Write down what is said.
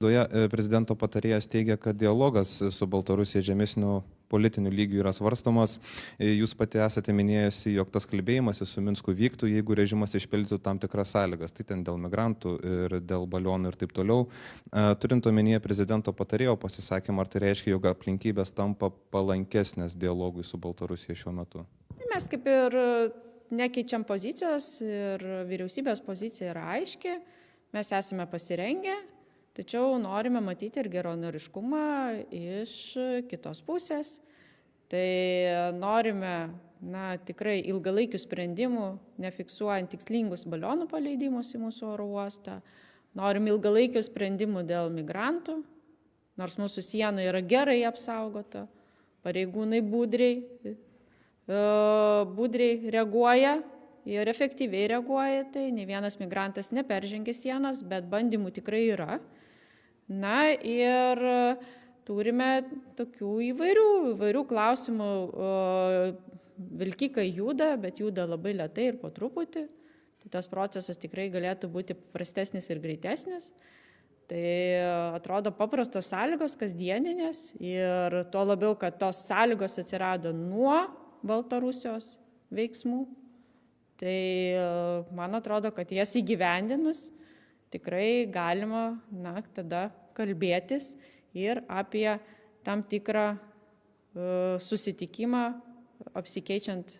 Prezidento patarėjas teigia, kad dialogas su Baltarusija žemesniu politiniu lygiu yra svarstomas. Jūs pati esate minėjusi, jog tas kalbėjimasis su Minsku vyktų, jeigu režimas išpildytų tam tikras sąlygas, tai ten dėl migrantų ir dėl balionų ir taip toliau. Turint omenyje prezidento patarėjo pasisakymą, ar tai reiškia, jog aplinkybės tampa palankesnės dialogui su Baltarusija šiuo metu? Mes kaip ir nekeičiam pozicijos ir vyriausybės pozicija yra aiški, mes esame pasirengę. Tačiau norime matyti ir geranoriškumą iš kitos pusės. Tai norime tikrai ilgalaikių sprendimų, nefiksuojant tikslingus balionų paleidimus į mūsų oro uostą. Norime ilgalaikių sprendimų dėl migrantų, nors mūsų siena yra gerai apsaugota. Pareigūnai budriai reaguoja ir efektyviai reaguoja. Tai ne vienas migrantas neperžengia sienos, bet bandymų tikrai yra. Ir turime tokių įvairių klausimų. Vilkikai juda, bet juda labai lėtai ir po truputį. Tai tas procesas tikrai galėtų būti prastesnis ir greitesnis. Tai atrodo paprastos sąlygos, kasdieninės. Ir tuo labiau, kad tos sąlygos atsirado nuo Baltarusijos veiksmų. Tai man atrodo, kad jas įgyvendinus tikrai galima tada kalbėtis ir apie tam tikrą susitikimą apsikeičiant